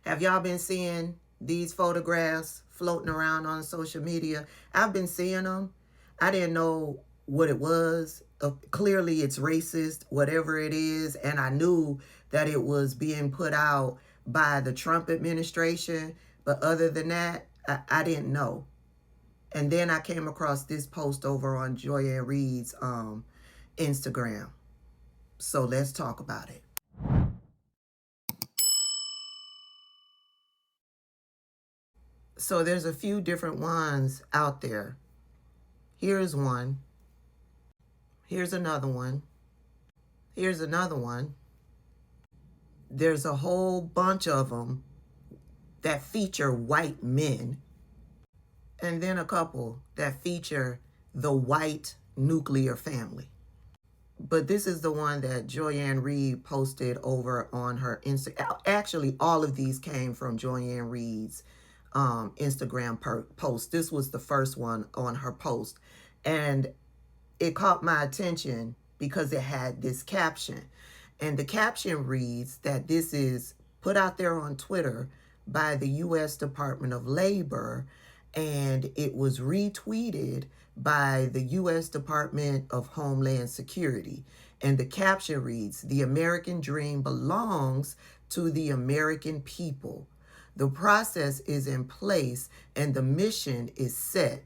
Have y'all been seeing these photographs floating around on social media? I've been seeing them. I didn't know what it was. Clearly it's racist, whatever it is. And I knew that it was being put out by the Trump administration. But other than that, I didn't know. And then I came across this post over on Joy-Ann Reid's Instagram. So let's talk about it. So there's a few different ones out there. Here's one. Here's another one. Here's another one. There's a whole bunch of them that feature white men. And then a couple that feature the white nuclear family. But this is the one that Joy-Ann Reid posted over on her Instagram. Actually, all of these came from Joy-Ann Reid's Instagram post. This was the first one on her post. And it caught my attention because it had this caption. And the caption reads that this is put out there on Twitter by the U.S. Department of Labor, and it was retweeted by the U.S. Department of Homeland Security. And the caption reads, "The American dream belongs to the American people. The process is in place and the mission is set.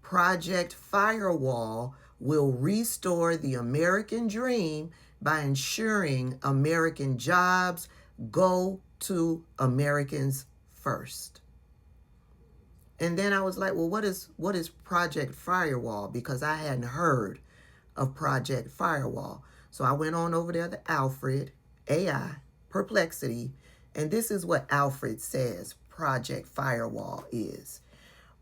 Project Firewall will restore the American dream by ensuring American jobs go to Americans first." And then I was like, well, what is Project Firewall? Because I hadn't heard of Project Firewall. So I went on over there to Alfred, AI, Perplexity, and this is what Alfred says Project Firewall is.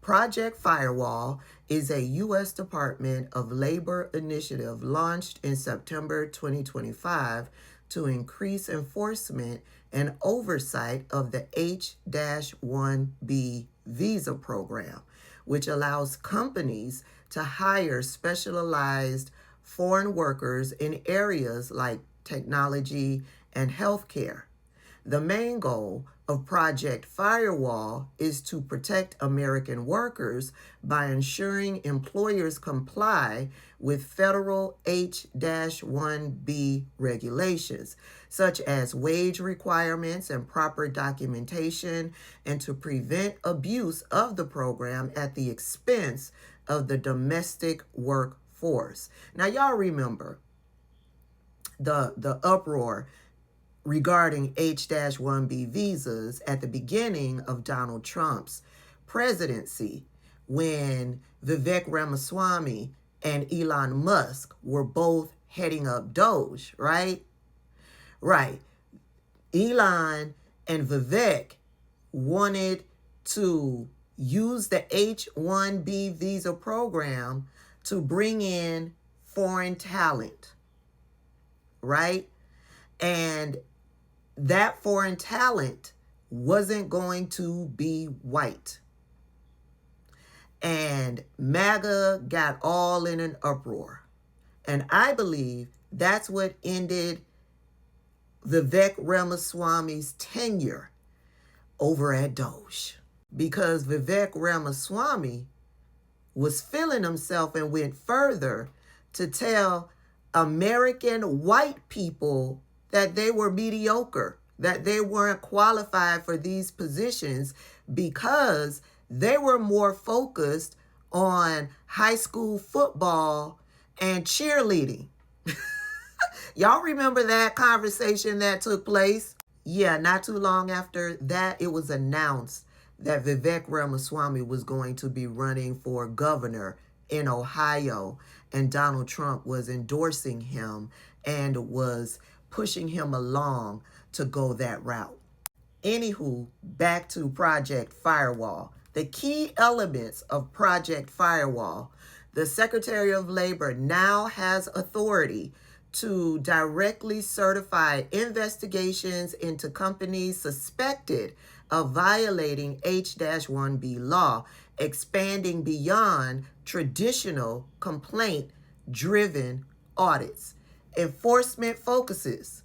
Project Firewall is a U.S. Department of Labor initiative launched in September 2025 to increase enforcement and oversight of the H-1B visa program, which allows companies to hire specialized foreign workers in areas like technology and healthcare. The main goal of Project Firewall is to protect American workers by ensuring employers comply with federal H-1B regulations, such as wage requirements and proper documentation, and to prevent abuse of the program at the expense of the domestic workforce. Now, y'all remember the uproar regarding H-1B visas at the beginning of Donald Trump's presidency, when Vivek Ramaswamy and Elon Musk were both heading up Doge, right? Right. Elon and Vivek wanted to use the H-1B visa program to bring in foreign talent, right? And that foreign talent wasn't going to be white. And MAGA got all in an uproar. And I believe that's what ended Vivek Ramaswamy's tenure over at Doge. Because Vivek Ramaswamy was feeling himself and went further to tell American white people that they were mediocre, that they weren't qualified for these positions because they were more focused on high school football and cheerleading. Y'all remember that conversation that took place? Yeah, not too long after that, it was announced that Vivek Ramaswamy was going to be running for governor in Ohio, and Donald Trump was endorsing him and was pushing him along to go that route. Anywho, back to Project Firewall. The key elements of Project Firewall: the Secretary of Labor now has authority to directly certify investigations into companies suspected of violating H-1B law, expanding beyond traditional complaint-driven audits. Enforcement focuses: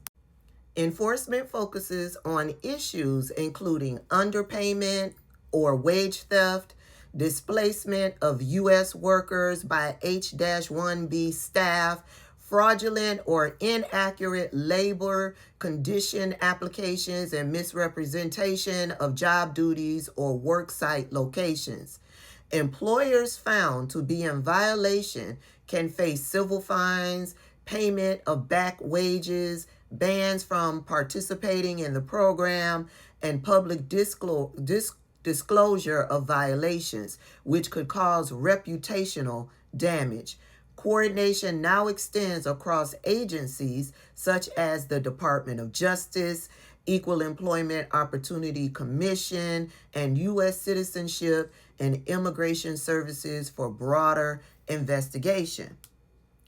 Enforcement focuses on issues including underpayment or wage theft, displacement of U.S. workers by H-1B staff, fraudulent or inaccurate labor condition applications, and misrepresentation of job duties or worksite locations. Employers found to be in violation can face civil fines, payment of back wages, bans from participating in the program, and public disclosure of violations, which could cause reputational damage. Coordination now extends across agencies such as the Department of Justice, Equal Employment Opportunity Commission, and U.S. Citizenship and Immigration Services for broader investigation.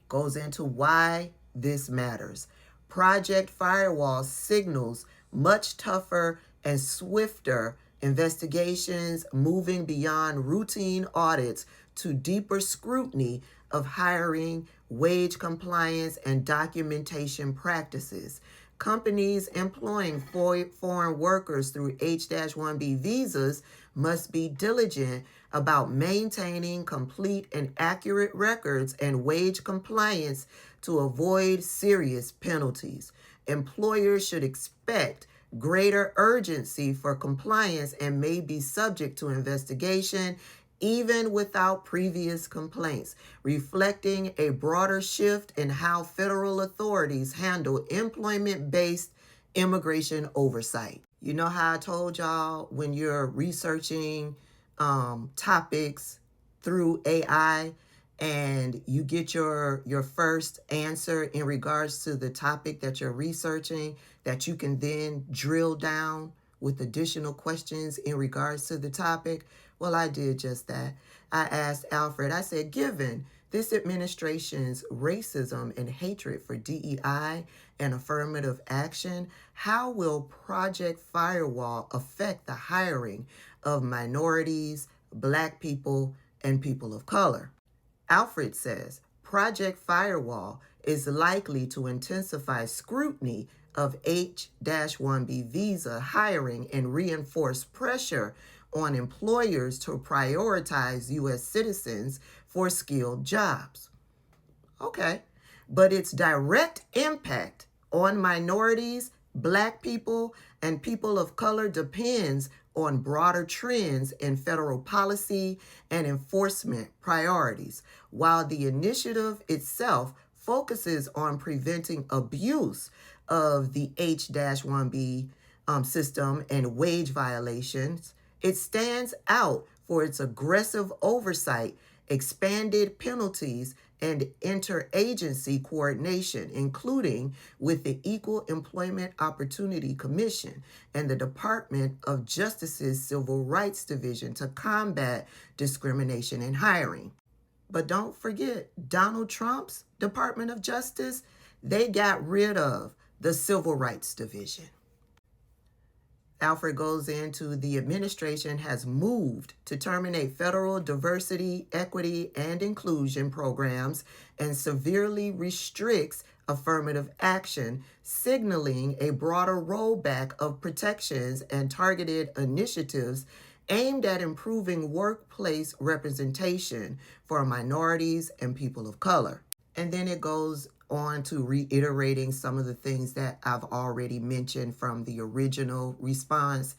Goes into why this matters. Project Firewall signals much tougher and swifter investigations, moving beyond routine audits to deeper scrutiny of hiring, wage compliance, and documentation practices. Companies employing foreign workers through H-1B visas must be diligent about maintaining complete and accurate records and wage compliance to avoid serious penalties. Employers should expect greater urgency for compliance and may be subject to investigation even without previous complaints, reflecting a broader shift in how federal authorities handle employment-based immigration oversight. You know how I told y'all when you're researching topics through AI and you get your first answer in regards to the topic that you're researching, that you can then drill down with additional questions in regards to the topic? Well, I did just that. I asked Alfred, I said, given this administration's racism and hatred for DEI and affirmative action, how will Project Firewall affect the hiring of minorities, Black people, and people of color? Alfred says, Project Firewall is likely to intensify scrutiny of H-1B visa hiring and reinforce pressure on employers to prioritize U.S. citizens for skilled jobs. Okay, but its direct impact on minorities, Black people, and people of color depends on broader trends in federal policy and enforcement priorities. While the initiative itself focuses on preventing abuse of the H-1B system and wage violations, it stands out for its aggressive oversight, expanded penalties, and interagency coordination, including with the Equal Employment Opportunity Commission and the Department of Justice's Civil Rights Division to combat discrimination in hiring. But don't forget, Donald Trump's Department of Justice, they got rid of the Civil Rights Division. Alfred goes into the administration has moved to terminate federal diversity, equity, and inclusion programs and severely restricts affirmative action, signaling a broader rollback of protections and targeted initiatives aimed at improving workplace representation for minorities and people of color. And then it goes on to reiterating some of the things that I've already mentioned from the original response.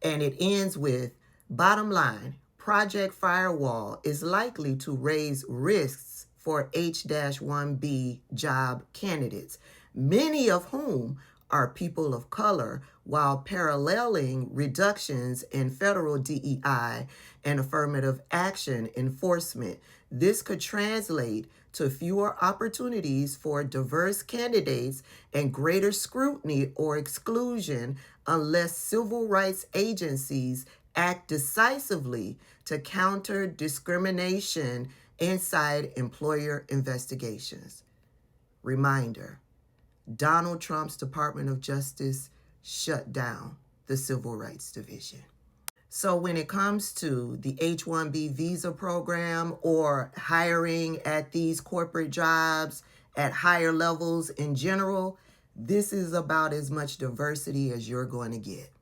And it ends with, bottom line, Project Firewall is likely to raise risks for H-1B job candidates, many of whom are people of color, while paralleling reductions in federal DEI and affirmative action enforcement. This could translate to fewer opportunities for diverse candidates and greater scrutiny or exclusion unless civil rights agencies act decisively to counter discrimination inside employer investigations. Reminder, Donald Trump's Department of Justice shut down the Civil Rights Division. So when it comes to the H-1B visa program or hiring at these corporate jobs at higher levels in general, This is about as much diversity as you're going to get.